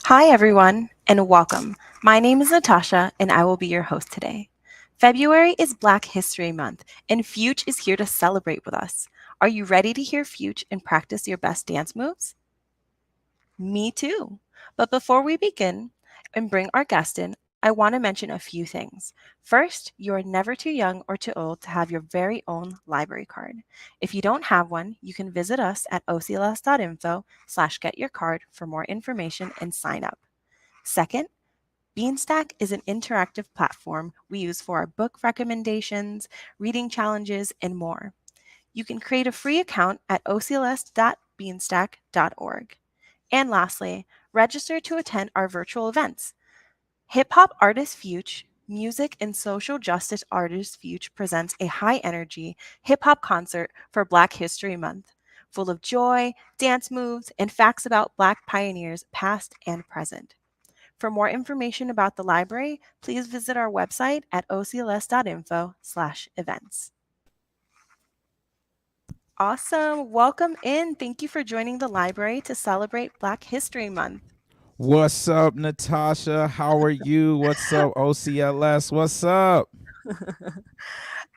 Hi, everyone, and welcome. My name is Natasha, and I will be your host today. February is Black History Month, and Fyütch is here to celebrate with us. Are you ready to hear Fyütch and practice your best dance moves? Me too. But before we begin and bring our guest in, I want to mention a few things. First, you are never too young or too old to have your very own library card. If you don't have one, you can visit us at ocls.info/get your card for more information and sign up. Second, Beanstack is an interactive platform we use for our book recommendations, reading challenges, and more. You can create a free account at ocls.beanstack.org. And lastly, register to attend our virtual events. Hip hop artist Fyütch, music and social justice artist Fyütch presents a high energy hip hop concert for Black History Month, full of joy, dance moves, and facts about Black pioneers past and present. For more information about the library, please visit our website at ocls.info/events. Awesome. Welcome in. Thank you for joining the library to celebrate Black History Month. What's up, Natasha? How are you? What's up, OCLS? What's up?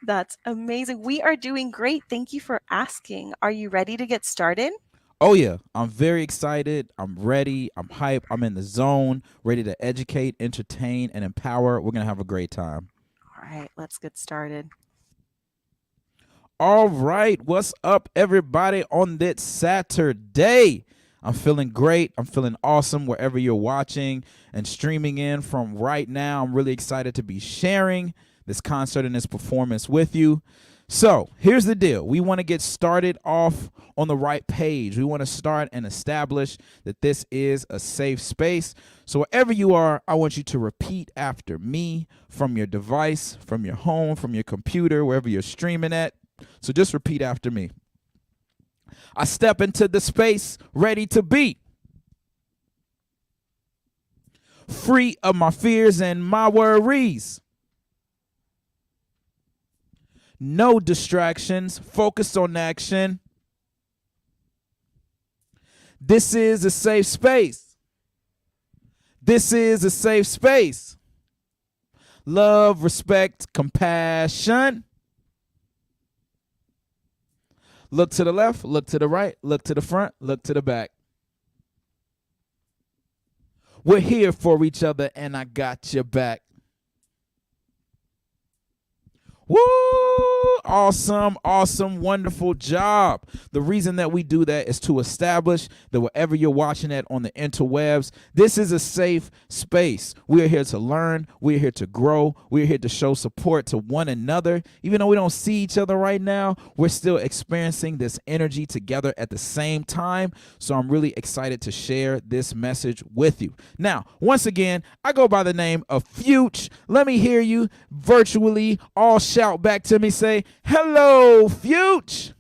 That's amazing. We are doing great. Thank you for asking. Are you ready to get started? Oh, yeah. I'm very excited. I'm ready. I'm hyped. I'm in the zone, ready to educate, entertain, and empower. We're going to have a great time. All right, let's get started. All right. What's up, everybody, on this Saturday? I'm feeling great. I'm feeling awesome wherever you're watching and streaming in from right now. I'm really excited to be sharing this concert and this performance with you. So here's the deal. We want to get started off on the right page. We want to start and establish that this is a safe space. So wherever you are, I want you to repeat after me from your device, from your home, from your computer, wherever you're streaming at. So just repeat after me. I step into the space ready to be free of my fears and my worries. No distractions, focused on action. This is a safe space. This is a safe space. Love, respect, compassion. Look to the left, look to the right, look to the front, look to the back. We're here for each other and I got your back. Woo! Awesome, awesome, wonderful job. The reason that we do that is to establish that wherever you're watching it on the interwebs, this is a safe space. We are here to learn. We are here to grow. We are here to show support to one another. Even though we don't see each other right now, we're still experiencing this energy together at the same time. So I'm really excited to share this message with you. Now, once again, I go by the name of Fyütch. Let me hear you virtually all shout back to me, say, hello, Fyütch.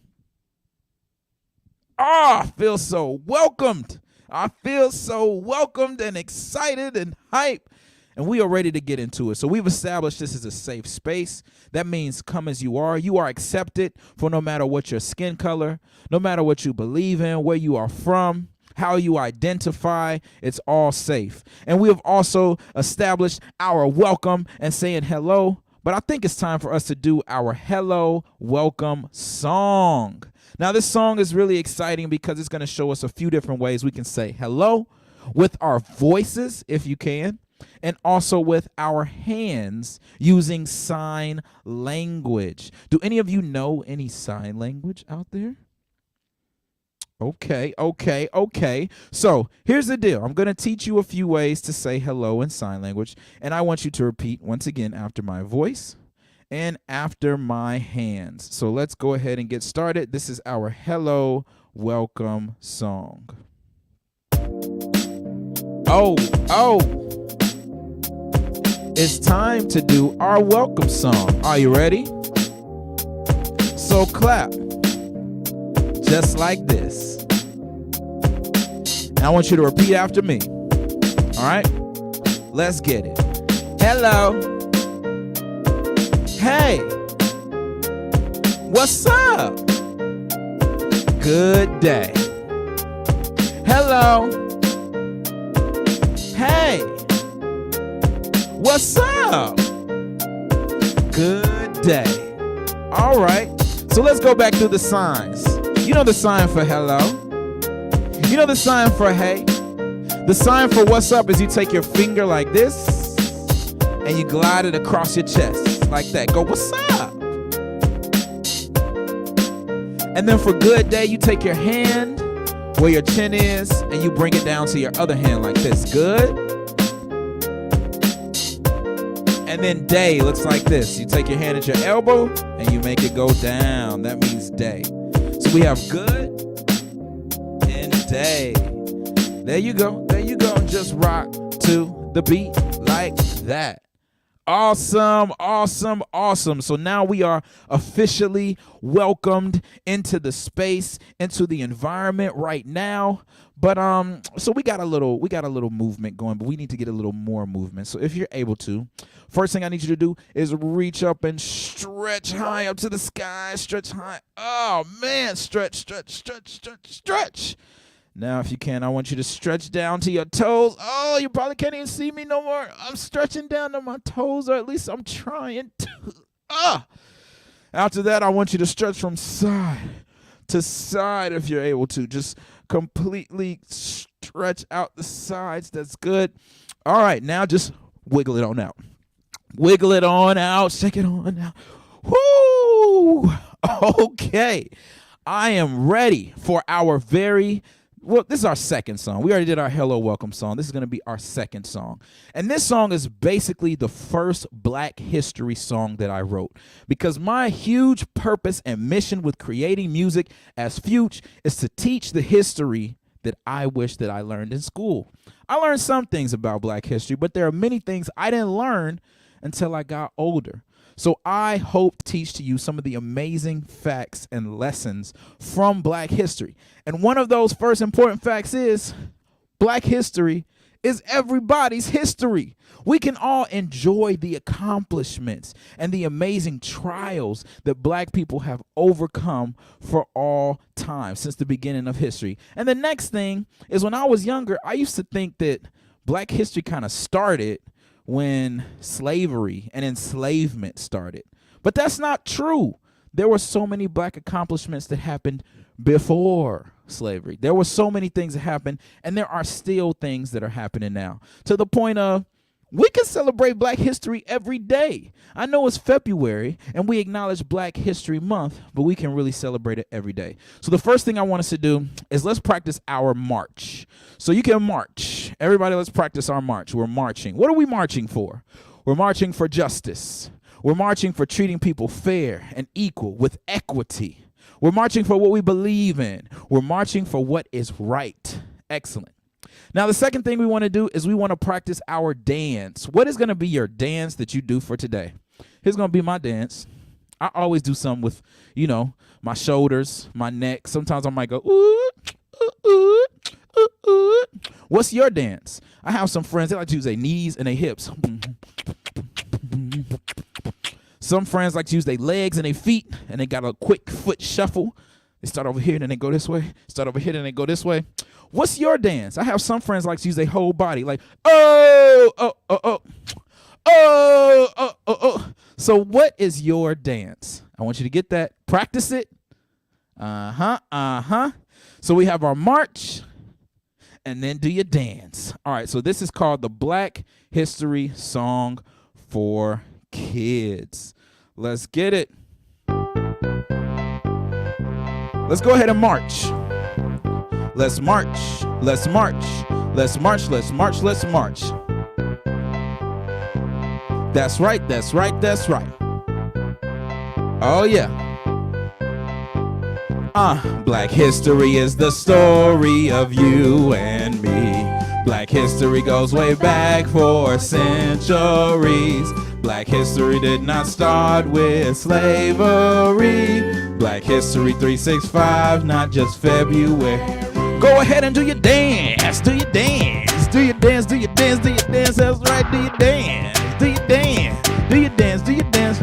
I feel so welcomed. I feel so welcomed and excited and hyped. And we are ready to get into it. So we've established this is a safe space. That means come as you are. You are accepted for no matter what your skin color, no matter what you believe in, where you are from, how you identify, it's all safe. And we have also established our welcome and saying hello. But I think it's time for us to do our hello welcome song. Now, this song is really exciting because it's going to show us a few different ways we can say hello with our voices, if you can, and also with our hands using sign language. Do any of you know any sign language out there? Okay. So here's the deal. I'm going to teach you a few ways to say hello in sign language, and I want you to repeat once again after my voice and after my hands. So let's go ahead and get started. This is our hello welcome song. Oh. It's time to do our welcome song. Are you ready? So clap. Just like this. And I want you to repeat after me. All right? Let's get it. Hello. Hey. What's up? Good day. Hello. Hey, what's up? Good day. All right, so let's go back through the signs. You know the sign for hello. You know the sign for hey. The sign for what's up is you take your finger like this and you glide it across your chest like that. Go, what's up? And then for good day, you take your hand where your chin is and you bring it down to your other hand like this. Good. And then day looks like this. You take your hand at your elbow and you make it go down. That means day. So we have good and day. There you go. There you go. Just rock to the beat like that. Awesome, awesome, awesome. So now we are officially welcomed into the space, into the environment right now. But so we got a little movement going, but we need to get a little more movement. So if you're able to, first thing I need you to do is reach up and stretch high up to the sky. Stretch high. Oh man, stretch, stretch, stretch, stretch, stretch. Now, if you can, I want you to stretch down to your toes. Oh, you probably can't even see me no more. I'm stretching down to my toes, or at least I'm trying to. After that, I want you to stretch from side to side if you're able to. Just completely stretch out the sides. That's good. All right, now just wiggle it on out. Wiggle it on out. Shake it on out. Woo! Okay. I am ready for our well, this is our second song. We already did our Hello Welcome song. This is going to be our second song. And this song is basically the first Black history song that I wrote, because my huge purpose and mission with creating music as Fyütch is to teach the history that I wish that I learned in school. I learned some things about Black history, but there are many things I didn't learn until I got older. So I hope to teach to you some of the amazing facts and lessons from Black history. And one of those first important facts is Black history is everybody's history. We can all enjoy the accomplishments and the amazing trials that Black people have overcome for all time since the beginning of history. And the next thing is, when I was younger, I used to think that Black history kind of started when slavery and enslavement started. But that's not true. There were so many Black accomplishments that happened before slavery. There were so many things that happened, and there are still things that are happening now, to the point of we can celebrate Black history every day. I know it's February and we acknowledge Black History Month, but we can really celebrate it every day. So the first thing I want us to do is let's practice our march. So you can march. Everybody, let's practice our march. We're marching. What are we marching for? We're marching for justice. We're marching for treating people fair and equal with equity. We're marching for what we believe in. We're marching for what is right. Excellent. Now, the second thing we want to do is we want to practice our dance. What is going to be your dance that you do for today? Here's going to be my dance. I always do something with, my shoulders, my neck. Sometimes I might go, ooh, ooh, ooh, ooh, ooh. What's your dance? I have some friends, they like to use their knees and their hips. Some friends like to use their legs and their feet, and they got a quick foot shuffle. They start over here, then they go this way. Start over here, then they go this way. What's your dance? I have some friends like to use their whole body, like, oh, oh, oh, oh, oh, oh, oh, oh. So what is your dance? I want you to get that. Practice it. So we have our march, and then do your dance. All right, so this is called the Black History Song for Kids. Let's get it. Let's go ahead and march. Let's march. Let's march. Let's march. Let's march. Let's march. That's right. That's right. That's right. Oh, yeah. Black history is the story of you and me. Black history goes way back for centuries. Black history did not start with slavery. Black history 365, not just February. Go ahead and do your dance. Do your dance. Do your dance. Do your dance. Do your dance. That's right. Do your dance. Do your dance. Do your dance. Do your dance.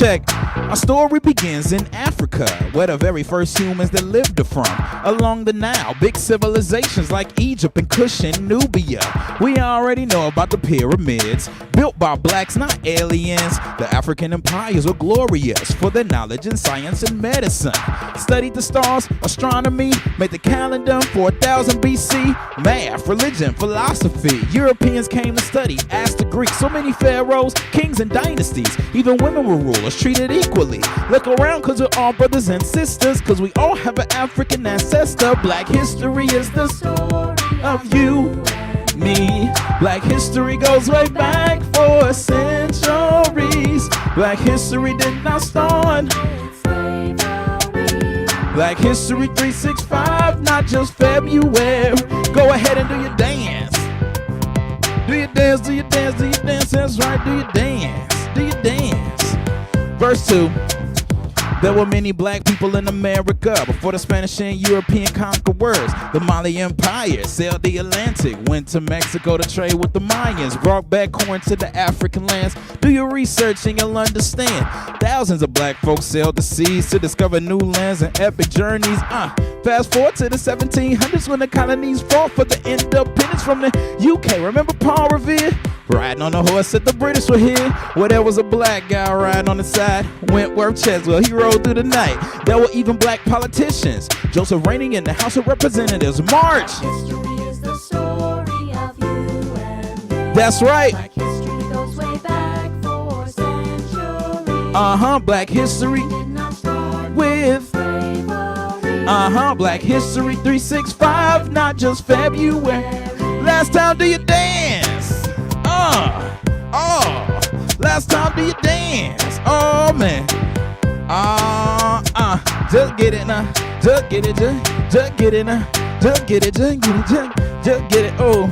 check. Our story begins in Africa, where the very first humans that lived are from. Along the Nile, big civilizations like Egypt and Kush and Nubia. We already know about the pyramids, built by blacks, not aliens. The African empires were glorious for their knowledge in science and medicine. Studied the stars, astronomy, made the calendar 4000 BC. Math, religion, philosophy. Europeans came to study, asked the Greeks. So many pharaohs, kings, and dynasties. Even women were rulers, treated equally. Look around, cause we're all brothers and sisters, cause we all have an African ancestor. Black history is the story of you, me. Black history goes way back for centuries. Black history did not start. Black history 365, not just February. Go ahead and do your dance. Do your dance, do your dance, do your dance. That's right, do your dance, do your dance. Verse 2. There were many black people in America before the Spanish and European conquerors. The Mali Empire sailed the Atlantic, went to Mexico to trade with the Mayans, brought back corn to the African lands. Do your research and you'll understand. Thousands of black folks sailed the seas to discover new lands and epic journeys. Fast forward to the 1700s when the colonies fought for the independence from the UK. Remember Paul Revere? Riding on a horse that the British were here, where there was a black guy riding on the side. Wentworth Cheswell, he rode through the night. There were even black politicians. Joseph reigning in the House of Representatives. March! History is the story of you and me. That's right. Black history goes way back for centuries. Black history Did not start with slavery. Black history 365, not just February. Last time do you dance? Last time do you dance? Oh man. Just get it now. Just get it, just get it now. Just get it, just get it, just get it. Oh.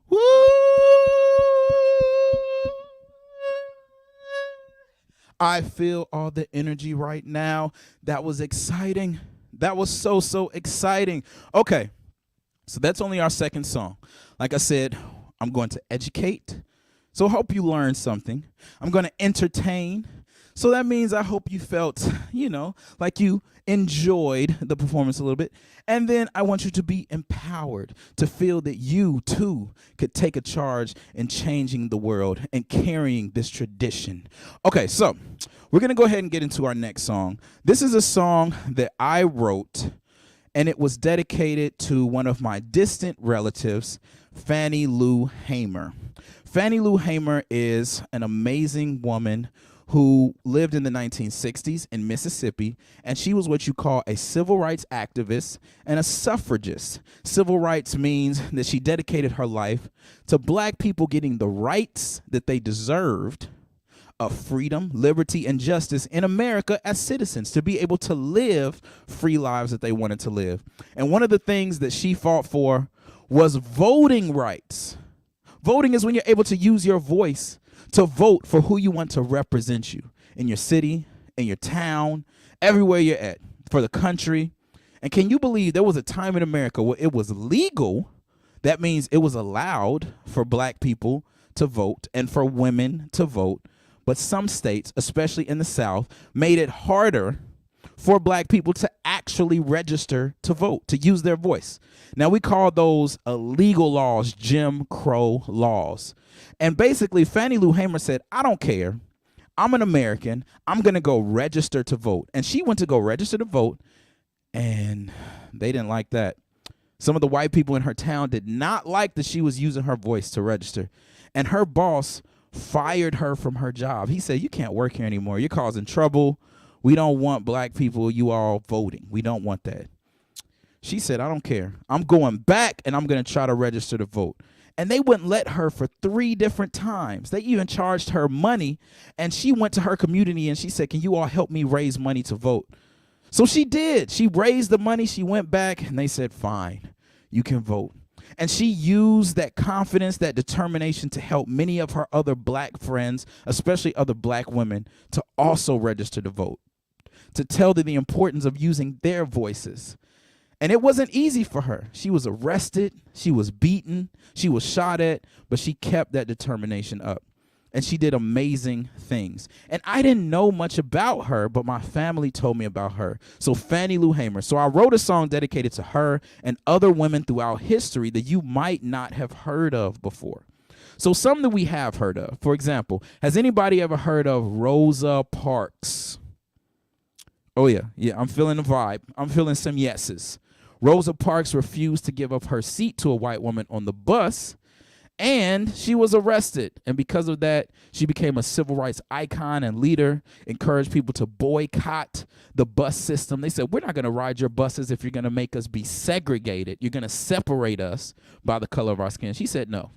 Woo! I feel all the energy right now. That was exciting. That was so exciting. Okay, so that's only our second song. Like I said, I'm going to educate. So I hope you learned something. I'm going to entertain. So that means I hope you felt, like you enjoyed the performance a little bit. And then I want you to be empowered to feel that you too could take a charge in changing the world and carrying this tradition. Okay, so we're going to go ahead and get into our next song. This is a song that I wrote, and it was dedicated to one of my distant relatives, Fannie Lou Hamer. Fannie Lou Hamer is an amazing woman who lived in the 1960s in Mississippi, and she was what you call a civil rights activist and a suffragist. Civil rights means that she dedicated her life to black people getting the rights that they deserved of freedom, liberty, and justice in America as citizens, to be able to live free lives that they wanted to live. And one of the things that she fought for was voting rights. Voting is when you're able to use your voice to vote for who you want to represent you in your city, in your town, everywhere you're at, for the country. And can you believe there was a time in America where it was legal? That means it was allowed for black people to vote and for women to vote. But some states, especially in the South, made it harder for black people to actually register to vote, to use their voice. Now, we call those illegal laws Jim Crow laws. And basically, Fannie Lou Hamer said, I don't care. I'm an American. I'm going to go register to vote. And she went to go register to vote, and they didn't like that. Some of the white people in her town did not like that she was using her voice to register. And her boss fired her from her job. He said, you can't work here anymore. You're causing trouble. We don't want black people, you all voting. We don't want that. She said, I don't care. I'm going back, and I'm going to try to register to vote. And they wouldn't let her for 3 different times. They even charged her money, and she went to her community, and she said, can you all help me raise money to vote? So she did. She raised the money. She went back, and they said, fine, you can vote. And she used that confidence, that determination to help many of her other black friends, especially other black women, to also register to vote, to tell them the importance of using their voices. And it wasn't easy for her. She was arrested, she was beaten, she was shot at, but she kept that determination up. And she did amazing things. And I didn't know much about her, but my family told me about her. So Fannie Lou Hamer. So I wrote a song dedicated to her and other women throughout history that you might not have heard of before. So some that we have heard of. For example, has anybody ever heard of Rosa Parks? Oh, yeah, I'm feeling the vibe. I'm feeling some yeses. Rosa Parks refused to give up her seat to a white woman on the bus, and she was arrested. And because of that, she became a civil rights icon and leader, encouraged people to boycott the bus system. They said, we're not going to ride your buses if you're going to make us be segregated. You're going to separate us by the color of our skin. She said no.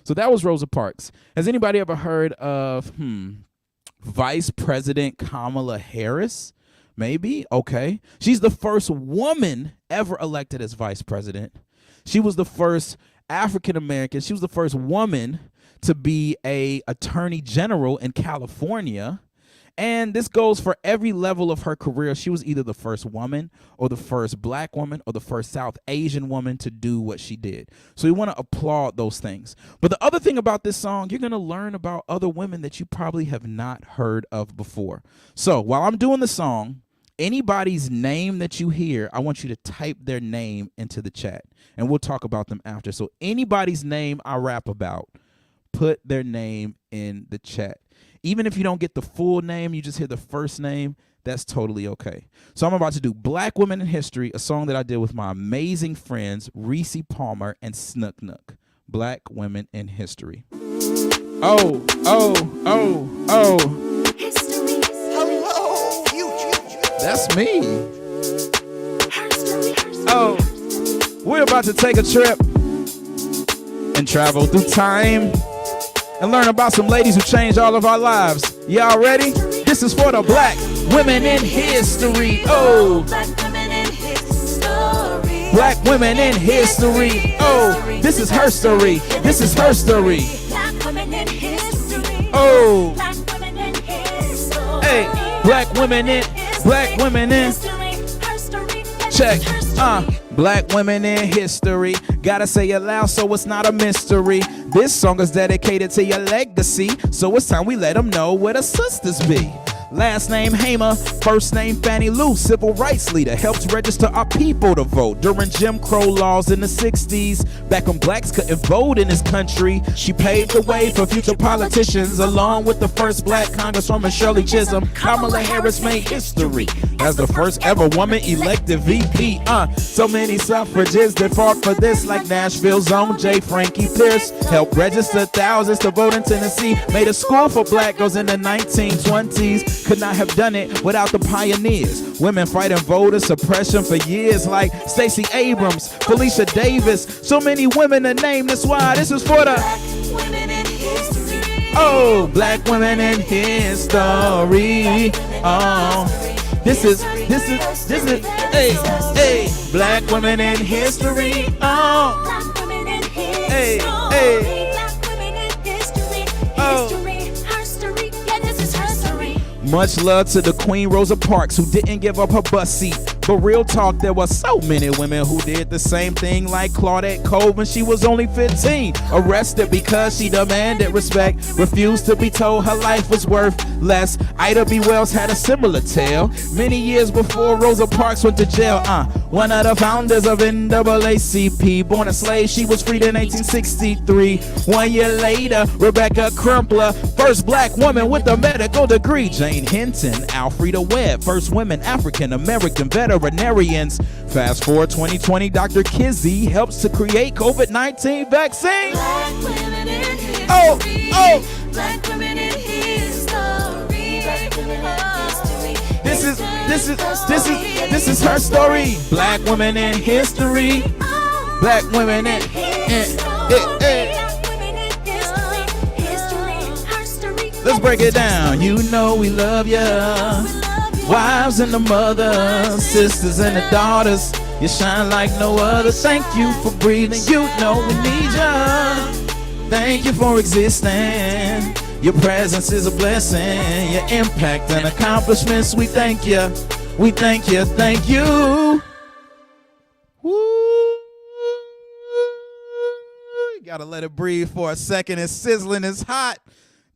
So that was Rosa Parks. Has anybody ever heard of Vice President Kamala Harris? Maybe. Okay. She's the first woman ever elected as vice president. She was the first African American. She was the first woman to be a attorney general in California. And this goes for every level of her career. She was either the first woman or the first black woman or the first South Asian woman to do what she did. So we want to applaud those things. But the other thing about this song, you're going to learn about other women that you probably have not heard of before. So while I'm doing the song, anybody's name that you hear, I want you to type their name into the chat, and we'll talk about them after. So anybody's name I rap about, put their name in the chat. Even if you don't get the full name, you just hear the first name, that's totally okay. So I'm about to do Black Women in History, a song that I did with my amazing friends, Reese Palmer and Snook Nook. Black Women in History. Oh. That's me. Oh, we're about to take a trip and travel through time and learn about some ladies who changed all of our lives. Y'all ready? This is for the Black Women in History. Oh, Black Women in History. Black Women in History. Oh, this is her story. This is her story. Black Women in History. Oh, Black Women in History. Hey, Black Women in. Black women in check. Black women in history. Gotta say it loud so it's not a mystery. This song is dedicated to your legacy, so it's time we let them know where the sisters be. Last name Hamer, first name Fannie Lou, civil rights leader, helped register our people to vote during Jim Crow laws in the 60s. Back when blacks couldn't vote in this country, she paved the way for future politicians, along with the first black congresswoman Shirley Chisholm. Kamala Harris made history as the first ever woman elected VP. So many suffragists that fought for this, like Nashville's own J. Frankie Pierce, helped register thousands to vote in Tennessee, made a school for black girls in the 1920s. Could not have done it without the pioneers. Women fighting voter suppression for years, like Stacey Abrams, Felicia Davis. So many women to name, that's why this is for the Black Women in History. Oh, Black Women in History. Oh, this is, hey, Black Women in History. Oh, Black Women in History. Hey, Black Women in History. Much love to the Queen Rosa Parks, who didn't give up her bus seat. But real talk, there were so many women who did the same thing, like Claudette Cole when she was only 15. Arrested because she demanded respect, refused to be told her life was worth less. Ida B. Wells had a similar tale many years before Rosa Parks went to jail. One of the founders of NAACP, born a slave, she was freed in 1863. 1 year later, Rebecca Crumpler, first black woman with a medical degree. Jane Hinton, Alfreda Webb, first women African-American veterinarians. Fast forward 2020, Dr. Kizzy helps to create COVID-19 vaccine. Black women in history. Oh. Black women in history. Black women in history. This is her story. Black women in history. Black women in Let's break it down. You know we love ya. Wives and the mothers, sisters and the daughters, you shine like no other. Thank you for breathing. You know we need ya. Thank you for existing. Your presence is a blessing. Your impact and accomplishments, we thank you. We thank you. Thank you. Woo! You gotta let it breathe for a second. It's sizzling, it's hot.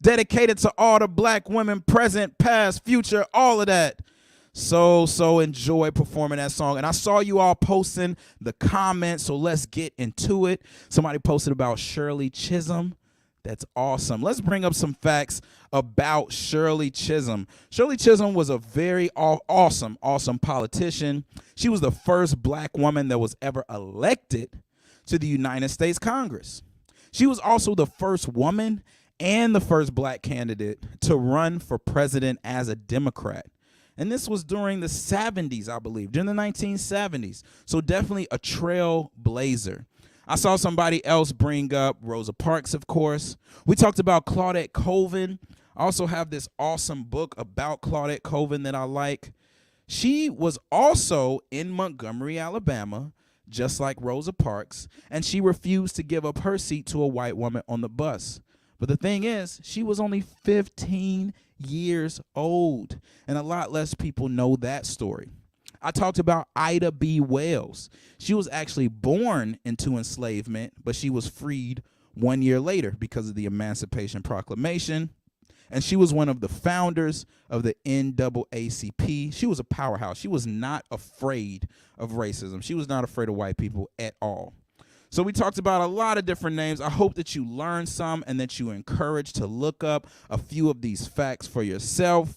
Dedicated to all the black women, present, past, future, all of that. So enjoy performing that song. And I saw you all posting the comments, so let's get into it. Somebody posted about Shirley Chisholm. That's awesome. Let's bring up some facts about Shirley Chisholm. Shirley Chisholm was a very awesome politician. She was the first black woman that was ever elected to the United States Congress. She was also the first woman and the first black candidate to run for president as a Democrat. And this was during the 70s, I believe, during the 1970s. So definitely a trailblazer. I saw somebody else bring up Rosa Parks, of course. We talked about Claudette Colvin. I also have this awesome book about Claudette Colvin that I like. She was also in Montgomery, Alabama, just like Rosa Parks, and she refused to give up her seat to a white woman on the bus. But the thing is, she was only 15 years old, and a lot less people know that story. I talked about Ida B. Wells. She was actually born into enslavement, but she was freed 1 year later because of the Emancipation Proclamation. And she was one of the founders of the NAACP. She was a powerhouse. She was not afraid of racism. She was not afraid of white people at all. So we talked about a lot of different names. I hope that you learned some and that you were encouraged to look up a few of these facts for yourself.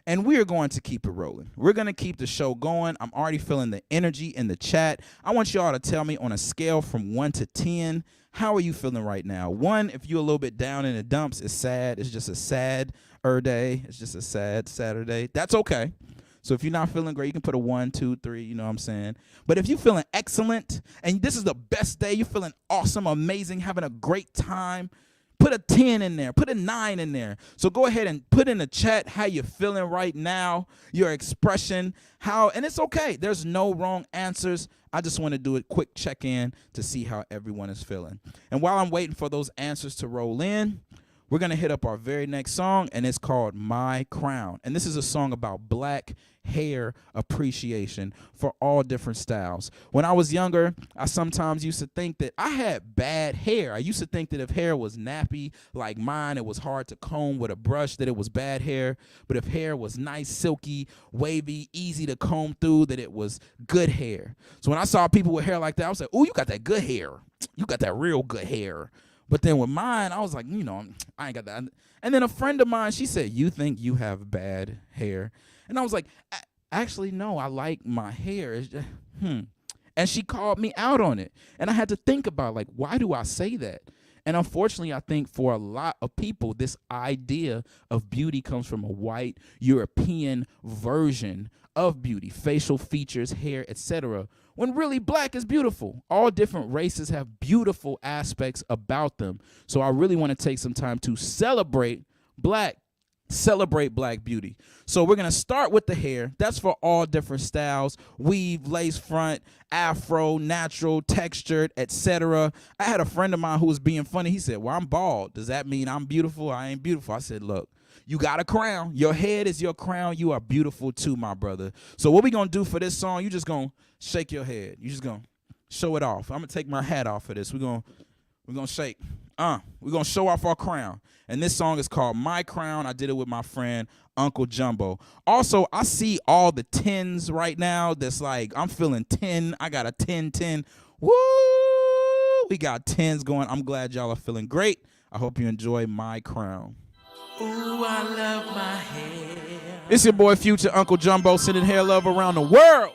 And we are going to keep it rolling. We're going to keep the show going. I'm already feeling the energy in the chat. I want you all to tell me on a scale from 1 to 10, how are you feeling right now? 1, if you're a little bit down in the dumps, it's sad. It's just a sad-er day. It's just a sad Saturday. That's okay. So if you're not feeling great, you can put a 1, 2, 3, you know what I'm saying? But if you're feeling excellent and this is the best day, you're feeling awesome, amazing, having a great time, put a 10 in there, put a 9 in there. So go ahead and put in the chat how you're feeling right now, your expression, and it's okay. There's no wrong answers. I just want to do a quick check-in to see how everyone is feeling. And while I'm waiting for those answers to roll in, we're going to hit up our very next song, and it's called My Crown. And this is a song about black hair appreciation for all different styles. When I was younger, I sometimes used to think that I had bad hair. I used to think that if hair was nappy like mine, it was hard to comb with a brush, that it was bad hair. But if hair was nice, silky, wavy, easy to comb through, that it was good hair. So when I saw people with hair like that, I was like, "Oh, you got that good hair. You got that real good hair." But then with mine, I was like, I ain't got that. And then a friend of mine, she said, "You think you have bad hair?" And I was like, "Actually, no, I like my hair." It's just, And she called me out on it. And I had to think about, like, why do I say that? And unfortunately, I think for a lot of people, this idea of beauty comes from a white European version of beauty, facial features, hair, etc., when really black is beautiful. All different races have beautiful aspects about them. So I really want to take some time to celebrate black beauty. So we're going to start with the hair. That's for all different styles: weave, lace front, afro, natural, textured, etc. I had a friend of mine who was being funny. He said, "Well, I'm bald. Does that mean I'm beautiful? I ain't beautiful." I said, "Look, you got a crown. Your head is your crown. You are beautiful too, my brother." So what we going to do for this song, you just going to shake your head. You just going to show it off. I'm going to take my hat off for this. We're going to shake. We're going to show off our crown. And this song is called My Crown. I did it with my friend, Uncle Jumbo. Also, I see all the 10s right now. That's like, I'm feeling 10. I got a 10-10. Woo! We got 10s going. I'm glad y'all are feeling great. I hope you enjoy My Crown. Ooh, I love my hair. It's your boy Fyütch, Uncle Jumbo, sending hair love around the world.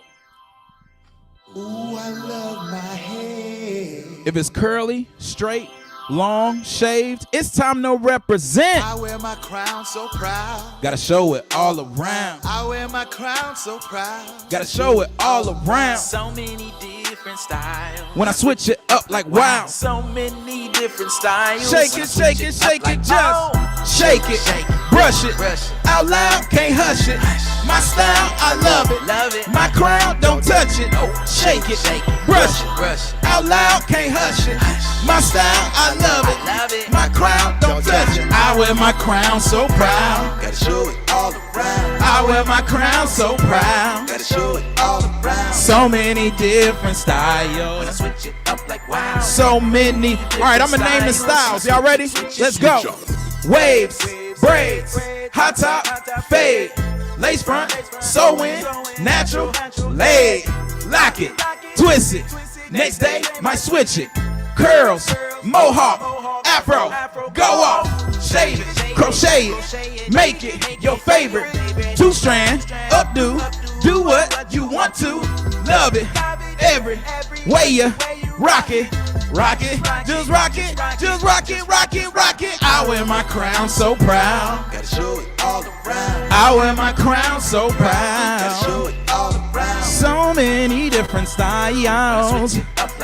Ooh, I love my hair. If it's curly, straight, long, shaved, it's time to represent. I wear my crown so proud. Gotta show it all around. I wear my crown so proud. Gotta show it all around. So many different styles. When I switch it up like wow. So many different styles. Shake it, shake it, shake it, just oh. shake it, brush it, out loud, can't hush it. My style, I love it. My crown, don't touch it. Shake it, brush it. Out loud, can't hush it. My style, I love it. My crown, don't touch it. I wear my crown so proud. Gotta show it all around. I wear my crown so proud. Gotta show it all around. So many different When I styles. switch it up like wow. So many. All right, I'm gonna name the styles. Y'all ready? Let's go. Waves, braids, hot top, fade, lace front, sew in, natural, laid, lock it, twist it. Next day, might switch it. Curls, mohawk, afro, go off, shave it, crochet it, make it your favorite. 2-strand, updo, do what you want to, love it, every way you rock it, just rock it, just rock it, rock it, rock it. I wear my crown so proud. Gotta show it all around. I wear my crown so Gotta show proud. it all around. So many different styles.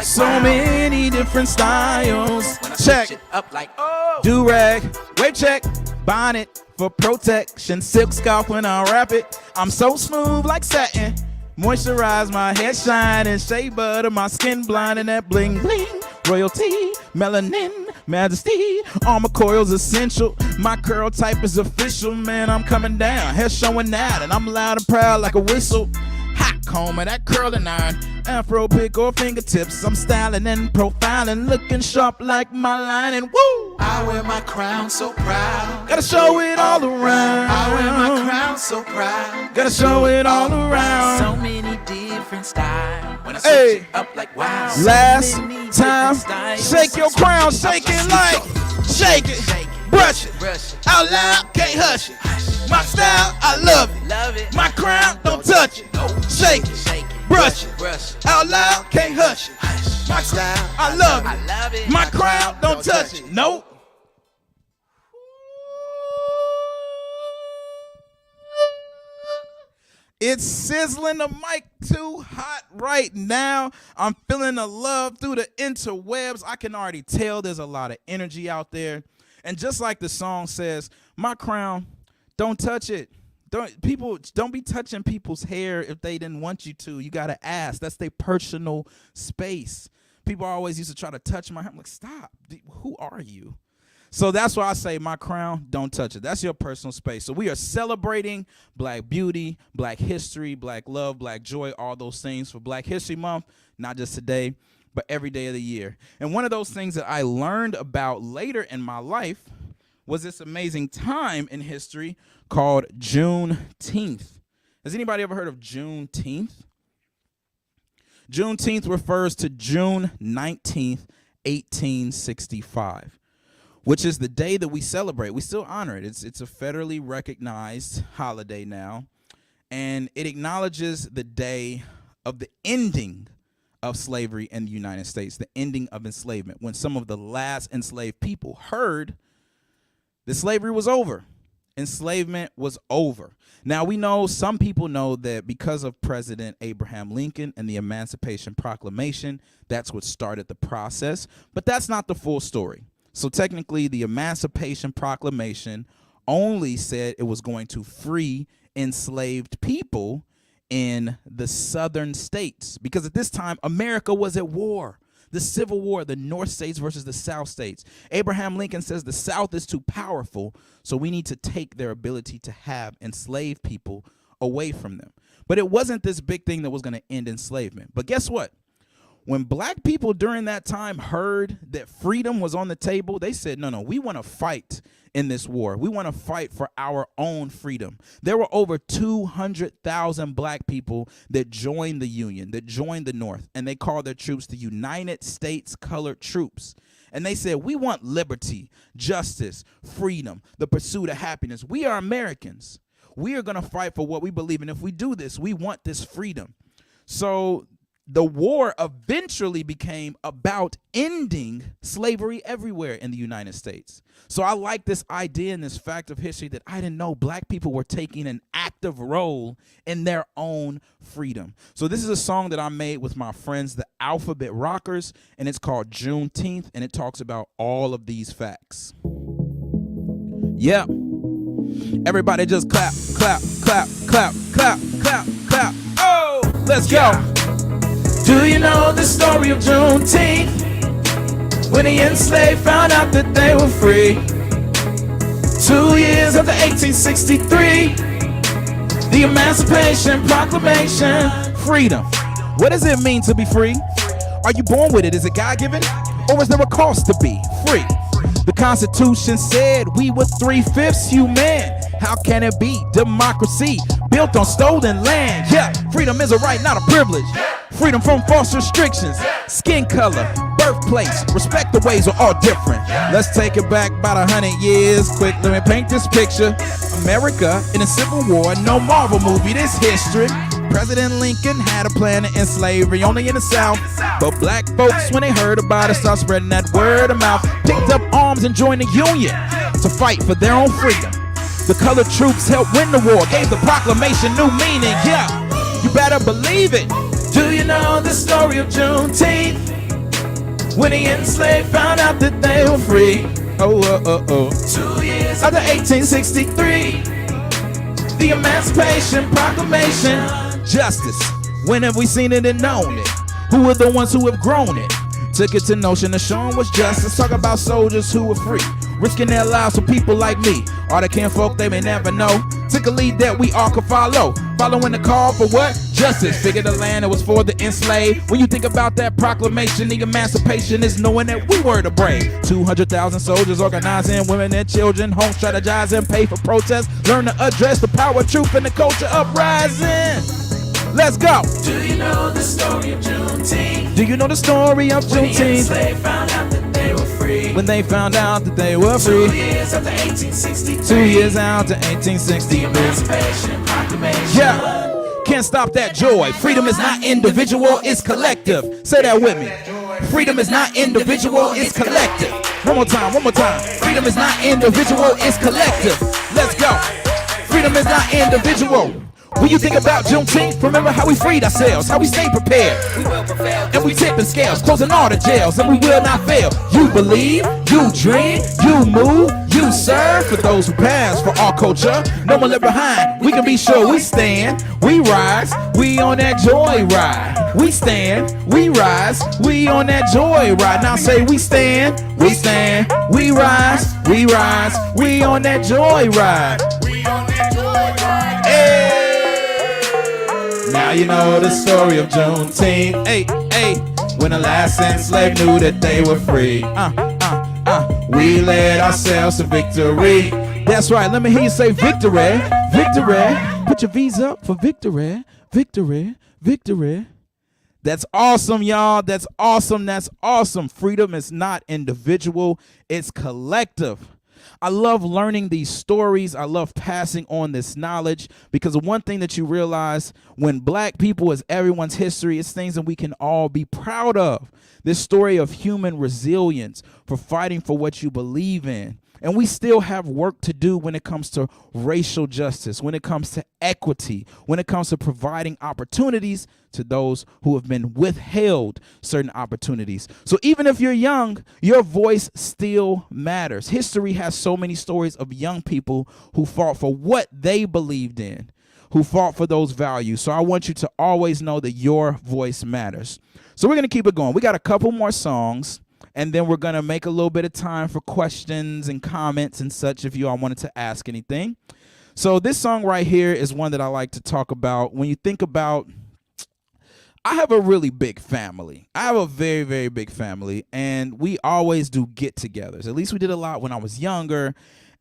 So many different styles. Check. Up like oh. Do-rag, wave check, bonnet for protection, silk scarf when I wrap it. I'm so smooth like satin. Moisturize my head shining, shea butter my skin blinding that bling bling. Royalty, melanin, majesty, all my coils essential. My curl type is official, man. I'm coming down, hair showing out, and I'm loud and proud like a whistle. Hot comb and that curling iron, afro pick or fingertips. I'm styling and profiling, looking sharp like my lining. Woo! I wear my crown so proud. Gotta show it all around. I wear my crown so proud. Gotta show it all around. So many different styles. When I switch Hey. it up like wow. So Last many time, different styles. shake your crown, shake it like, shake it, brush it, Brush it. out loud, can't hush it. My style, I love it. Love it. My crown, don't touch it. Shake it, Shake it. brush it, Brush it. out loud, can't hush it. My style, I love I it. love it. My crown, don't touch it. Nope. It's sizzling the mic too hot right now. I'm feeling the love through the interwebs. I can already tell there's a lot of energy out there. And just like the song says, my crown, don't touch it. Don't be touching people's hair if they didn't want you to. You gotta ask. That's their personal space. People always used to try to touch my hair. I'm like, stop. Who are you? So that's why I say my crown, don't touch it. That's your personal space. So we are celebrating Black beauty, Black history, Black love, Black joy, all those things for Black History Month, not just today, but every day of the year. And one of those things that I learned about later in my life was this amazing time in history called Juneteenth. Has anybody ever heard of Juneteenth? Juneteenth refers to June 19th, 1865. Which is the day that we celebrate. We still honor it. It's a federally recognized holiday now, and it acknowledges the day of the ending of slavery in the United States, the ending of enslavement, when some of the last enslaved people heard that slavery was over. Enslavement was over. Now, we know, some people know that because of President Abraham Lincoln and the Emancipation Proclamation, that's what started the process, but that's not the full story. So technically, the Emancipation Proclamation only said it was going to free enslaved people in the southern states, because at this time, America was at war. The Civil War, the North states versus the South states. Abraham Lincoln says the South is too powerful, so we need to take their ability to have enslaved people away from them. But it wasn't this big thing that was going to end enslavement. But guess what? When Black people during that time heard that freedom was on the table, they said, no, we want to fight in this war. We want to fight for our own freedom. There were over 200,000 Black people that joined the Union, that joined the North, and they called their troops the United States Colored Troops. And they said, we want liberty, justice, freedom, the pursuit of happiness. We are Americans. We are going to fight for what we believe in. If we do this, we want this freedom. So the war eventually became about ending slavery everywhere in the United States. So I like this idea and this fact of history that I didn't know Black people were taking an active role in their own freedom. So this is a song that I made with my friends, the Alphabet Rockers, and it's called Juneteenth, and it talks about all of these facts. Yeah. Everybody just clap, clap, clap, clap, clap, clap, clap. Oh, let's go. Do you know the story of Juneteenth? When the enslaved found out that they were free. 2 years after 1863, the Emancipation Proclamation. Freedom. What does it mean to be free? Are you born with it? Is it God-given? Or is there a cost to be free? The Constitution said we were 3/5 human. How can it be democracy built on stolen land? Yeah, freedom is a right, not a privilege. Freedom from false restrictions, skin color, birthplace, respect the ways we're all different. Let's take it back about 100 years. Quick, let me paint this picture. America in a civil war, no Marvel movie, this history. President Lincoln had a plan to end slavery only in the South. But black folks, when they heard about it, started spreading that word of mouth. Picked up arms and joined the Union to fight for their own freedom. The colored troops helped win the war, gave the proclamation new meaning. Yeah, you better believe it. Do you know the story of Juneteenth? When the enslaved found out that they were free. 2 years after 1863, the Emancipation Proclamation. Justice. When have we seen it and known it? Who are the ones who have grown it? Took it to notion to show 'em what's just. Let's talk about soldiers who were free, risking their lives for people like me. All the kinfolk they may never know. Took a lead that we all could follow. Following the call for what? Justice. Figured the land that was for the enslaved. When you think about that proclamation, the emancipation is knowing that we were the brave. 200,000 soldiers organizing, women and children, home strategizing, pay for protests, learn to address the power, truth, and the culture uprising. Let's go. Do you know the story of Juneteenth? Do you know the story of When the Juneteenth? enslaved found out that they were free. When they found out that they were 2 free. years after 1863. 2 years out to The 1863. Emancipation Proclamation. Yeah. Can't stop that joy. Freedom is not individual, it's collective. Say that with me. Freedom is not individual, it's collective. One more time, one more time. Freedom is not individual, it's collective. Let's go. Freedom is not individual. When you think about Juneteenth, remember how we freed ourselves, how we stayed prepared. And we tipping scales, closing all the jails, and we will not fail. You believe, you dream, you move, you serve for those who pass, for our culture. No one left behind. We can be sure we stand, we rise, we on that joy ride. We stand, we rise, we on that joy ride. Now say we stand, we stand, we rise, we rise, we on that joy ride. Hey. Now you know the story of Juneteenth. Hey, hey. When the last enslaved knew that they were free. We led ourselves to victory. That's right. Let me hear you say victory, victory. Put your V's up for victory, victory, victory. That's awesome, y'all. That's awesome. That's awesome. Freedom is not individual. It's collective. I love learning these stories. I love passing on this knowledge because the one thing that you realize when black people is everyone's history, it's things that we can all be proud of. This story of human resilience for fighting for what you believe in. And we still have work to do when it comes to racial justice, when it comes to equity, when it comes to providing opportunities to those who have been withheld certain opportunities. So even if you're young, your voice still matters. History has so many stories of young people who fought for what they believed in, who fought for those values. So I want you to always know that your voice matters. So we're going to keep it going. We got a couple more songs. And then we're going to make a little bit of time for questions and comments and such if you all wanted to ask anything. So this song right here is one that I like to talk about. When you think about, I have a really big family. I have a very, very big family. And we always do get-togethers. At least we did a lot when I was younger.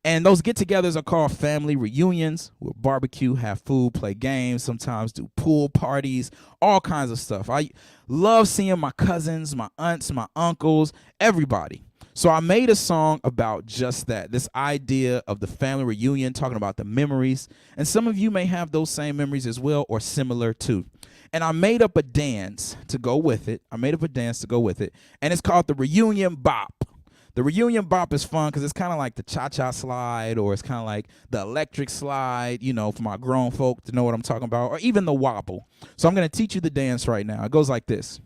And those get-togethers are called family reunions. We'll barbecue, have food, play games, sometimes do pool parties, all kinds of stuff. I love seeing my cousins, my aunts, my uncles, everybody. So I made a song about just that, this idea of the family reunion, talking about the memories. And some of you may have those same memories as well or similar too. And I made up a dance to go with it. And it's called the Reunion Bop. The reunion bop is fun because it's kind of like the cha-cha slide, or it's kind of like the electric slide, you know, for my grown folk to know what I'm talking about, or even the wobble. So I'm going to teach you the dance right now. It goes like this.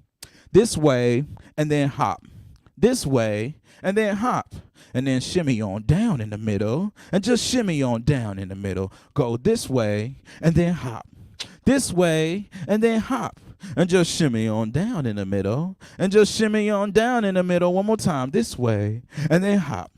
This way, and then hop. this way, and then hop. And then shimmy on down in the middle, and just shimmy on down in the middle. Go this way, and then hop. This way, and then hop. And just shimmy on down in the middle, and just shimmy on down in the middle. One more time. This way, and then hop.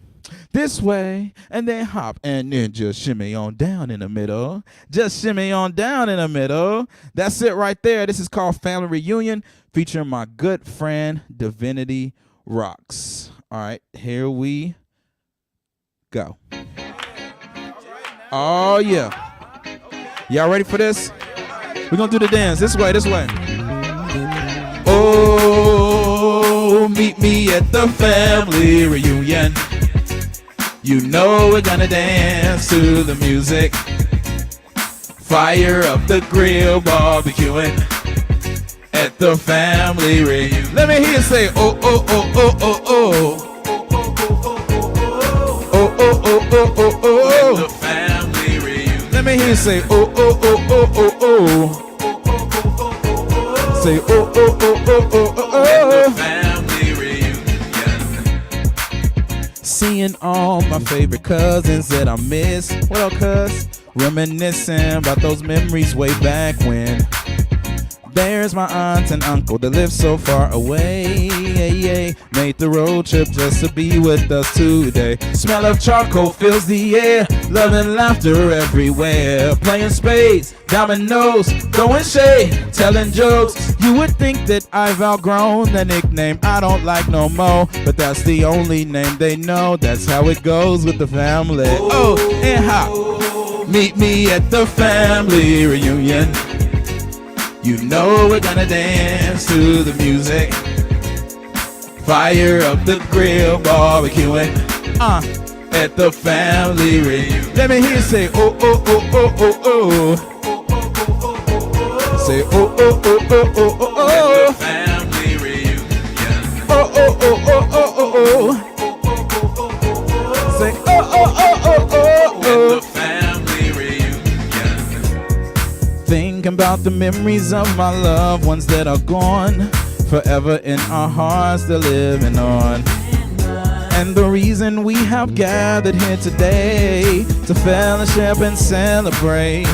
This way, and then hop, and then just shimmy on down in the middle. Just shimmy on down in the middle. That's it right there. This is called Family Reunion, featuring my good friend, Divinity Rocks. All right, here we go. Oh, yeah. Y'all ready for this? We're going to do the dance. This way, this way. Oh, meet me at the family reunion. You know we're gonna dance to the music. Fire up the grill, barbecuing at the family reunion. Let me hear you say, oh, oh, oh, oh, oh, oh. Oh, oh, oh, oh, oh, oh. At the family reunion. Let me hear you say, oh, oh, oh, oh, oh, oh. Say, oh, oh, oh, oh, oh, oh, oh. At the family reunion. Seeing all my favorite cousins that I miss. What up, cuz? Reminiscing about those memories way back when. There's my aunt and uncle that live so far away. Made the road trip just to be with us today. Smell of charcoal fills the air. Love and laughter everywhere. Playing spades, dominoes, throwing shade, telling jokes. You would think that I've outgrown the nickname I don't like no more, but that's the only name they know. That's how it goes with the family. Oh, and hop. Meet me at the family reunion. You know we're gonna dance to the music. Fire up the grill, barbecuing at the family reunion. Let me hear you say, oh, oh, oh, oh, oh, oh. Say, oh, oh, oh, oh, oh, oh, oh. At the family reunion. Oh, oh, oh, oh, oh, oh, oh. Say, oh, oh, oh, oh, oh, oh. At the family reunion. Thinking about the memories of my loved ones that are gone, forever in our hearts they're living on. And the reason we have gathered here today to fellowship and celebrate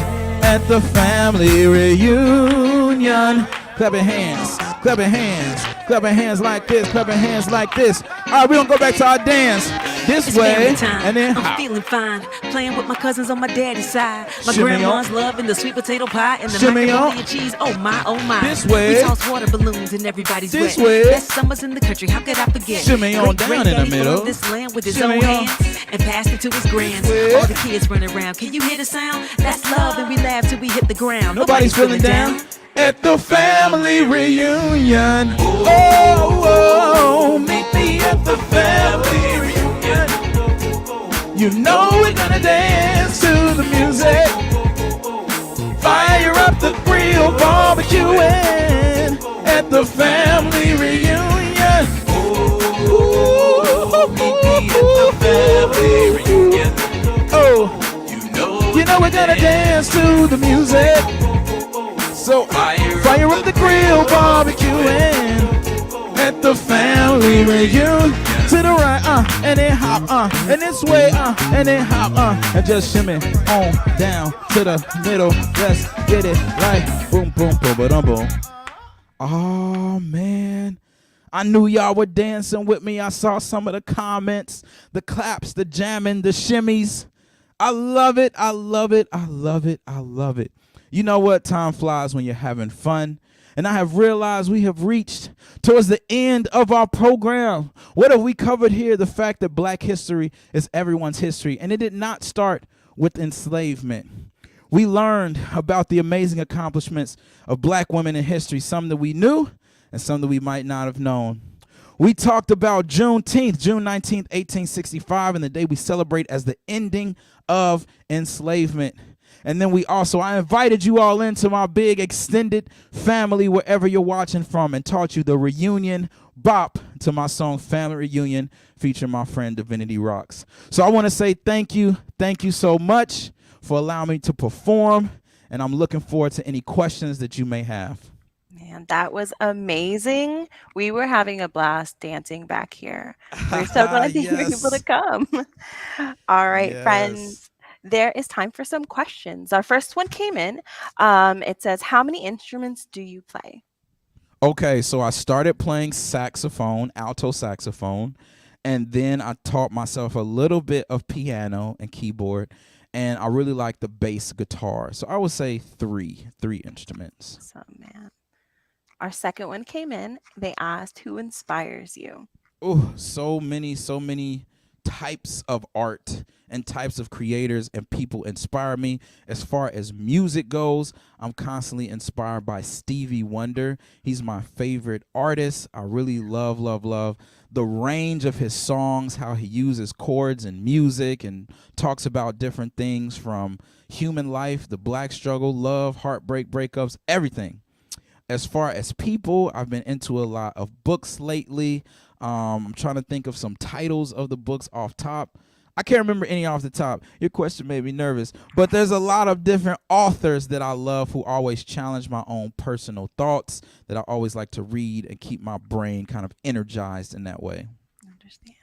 at the family reunion. Clap your hands, clap your hands, clap your hands like this, clap your hands like this. All right, we're gonna go back to our dance. This It's way, family time. and then I'm hop. feeling fine, playing with my cousins on my daddy's side. My Shimmy grandma's on. loving the sweet potato pie and the Shimmy macaroni on. and cheese. Oh my, oh my. This way. We toss water balloons and everybody's This wet. way. Best summers in the country, how could I forget? Shimmy on down in the Great-granddaddy middle. farmed this land with his Shimmy own on. hands and passed it to his grands. way. All the kids running around. Can you hear the sound? That's love, and we laugh till we hit the ground. Nobody's feeling down at the family reunion. Oh, oh, meet me at the family reunion. You know we're gonna dance to the music. Fire up the grill, barbecuing at the family reunion. Ooh, meet me at the family reunion. Oh, you know we're gonna dance to the music. So fire up the grill, barbecuing at the family reunion. To the right, and then hop, and this way, and then hop, and just shimmy on down to the middle. Let's get it right. Boom, boom, boom, boom, boom. Oh man, I knew y'all were dancing with me. I saw some of the comments, the claps, the jamming, the shimmies. I love it. I love it. I love it. I love it. You know what? Time flies when you're having fun. And I have realized we have reached towards the end of our program. What have we covered here? The fact that Black history is everyone's history. And it did not start with enslavement. We learned about the amazing accomplishments of Black women in history, some that we knew and some that we might not have known. We talked about Juneteenth, June 19th, 1865, and the day we celebrate as the ending of enslavement. And then I invited you all into my big extended family wherever you're watching from and taught you the reunion bop to my song Family Reunion featuring my friend Divinity Rocks. So I want to say thank you so much for allowing me to perform, and I'm looking forward to any questions that you may have. Man, that was amazing. We were having a blast dancing back here. We're so glad that you were able to Yes. come. All right, Yes. friends. There is time for some questions. Our first one came in. It says, how many instruments do you play? Okay, so I started playing saxophone, alto saxophone, and then I taught myself a little bit of piano and keyboard, and I really like the bass guitar. So I would say three instruments. Awesome, man. Our second one came in. They asked, who inspires you? Oh, so many types of art and types of creators and people inspire me. As far as music goes, I'm constantly inspired by Stevie Wonder. He's my favorite artist. I really love the range of his songs, how he uses chords and music and talks about different things from human life, the black struggle, love, heartbreak, breakups, everything. As far as people, I've been into a lot of books lately. I'm trying to think of some titles of the books off top. I can't remember any off the top. Your question made me nervous, but there's a lot of different authors that I love who always challenge my own personal thoughts that I always like to read and keep my brain kind of energized in that way. Understand.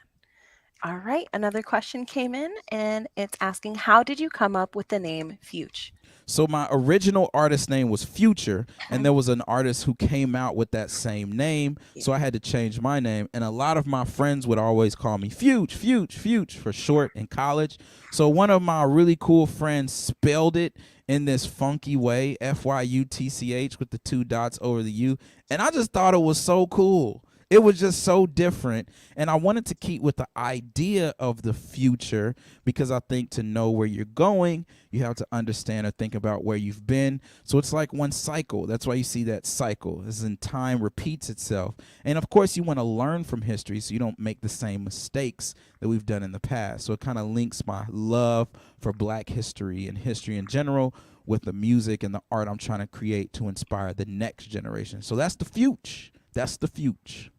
All right, another question came in and it's asking, how did you come up with the name Fyütch? So my original artist name was Future, and there was an artist who came out with that same name, Yeah. so I had to change my name. And a lot of my friends would always call me Fuge for short in college. So one of my really cool friends spelled it in this funky way, Fyutch with the two dots over the U, and I just thought it was so cool. It was just so different. And I wanted to keep with the idea of the future because I think to know where you're going, you have to understand or think about where you've been. So it's like one cycle. That's why you see that cycle. As in time repeats itself. And of course, you want to learn from history so you don't make the same mistakes that we've done in the past. So it kind of links my love for black history and history in general with the music and the art I'm trying to create to inspire the next generation. So that's the future. That's the future.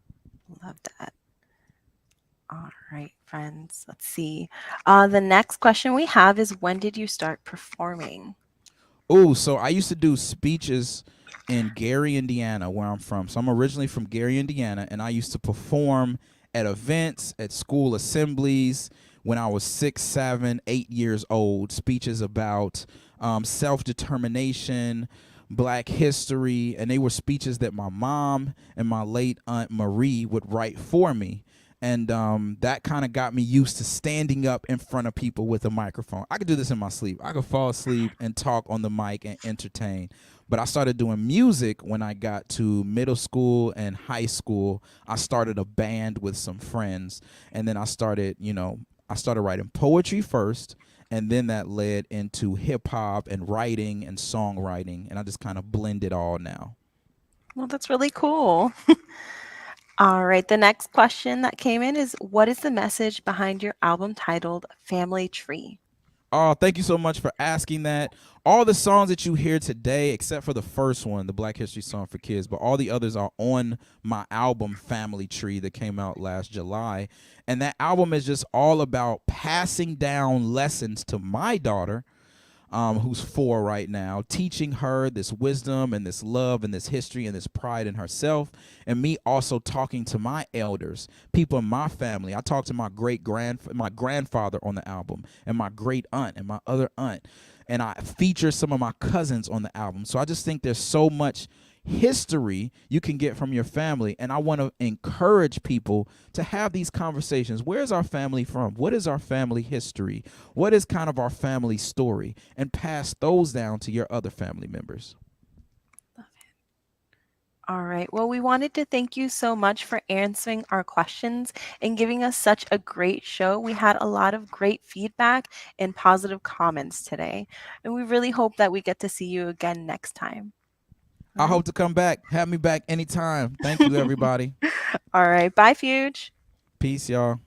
Love that. All right, friends. Let's see. The next question we have is, when did you start performing? Oh, so I used to do speeches in Gary, Indiana, where I'm from. So I'm originally from Gary, Indiana, and I used to perform at events, at school assemblies when I was 6, 7, 8 years old. Speeches about self determination, black history, and they were speeches that my mom and my late Aunt Marie would write for me. And that kind of got me used to standing up in front of people with a microphone. I could do this in my sleep. I could fall asleep and talk on the mic and entertain. But I started doing music when I got to middle school and high school. I started a band with some friends, and then I started writing poetry first, and then that led into hip hop and writing and songwriting, and I just kind of blend it all now. Well, that's really cool. All right, the next question that came in is, what is the message behind your album titled Family Tree? Oh, thank you so much for asking that. All the songs that you hear today, except for the first one, the Black History Song for Kids, but all the others are on my album Family Tree that came out last July. And that album is just all about passing down lessons to my daughter, who's 4 right now, teaching her this wisdom and this love and this history and this pride in herself, and me also talking to my elders, people in my family. I talked to my grandfather on the album, and my great aunt and my other aunt, and I feature some of my cousins on the album. So I just think there's so much history you can get from your family, and I want to encourage people to have these conversations. Where's our family from? What is our family history? What is kind of our family story? And pass those down to your other family members. All right. Well, we wanted to thank you so much for answering our questions and giving us such a great show. We had a lot of great feedback and positive comments today, and we really hope that we get to see you again next time. I hope to come back. Have me back anytime. Thank you, everybody. All right. Bye, Fuge. Peace, y'all.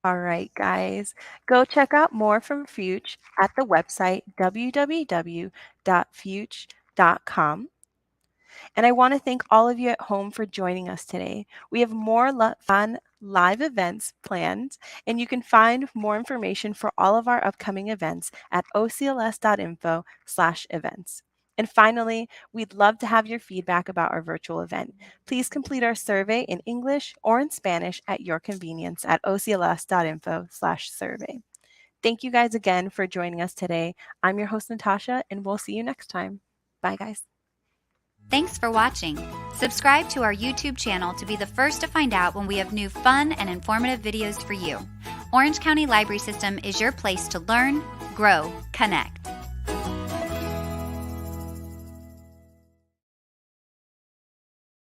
All right, guys. Go check out more from Fyütch at the website www.fyütch.com. And I want to thank all of you at home for joining us today. We have more fun live events planned, and you can find more information for all of our upcoming events at ocls.info/events. And finally, we'd love to have your feedback about our virtual event. Please complete our survey in English or in Spanish at your convenience at ocls.info/survey. Thank you guys again for joining us today. I'm your host, Natasha, and we'll see you next time. Bye, guys. Thanks for watching. Subscribe to our YouTube channel to be the first to find out when we have new fun and informative videos for you. Orange County Library System is your place to learn, grow, connect.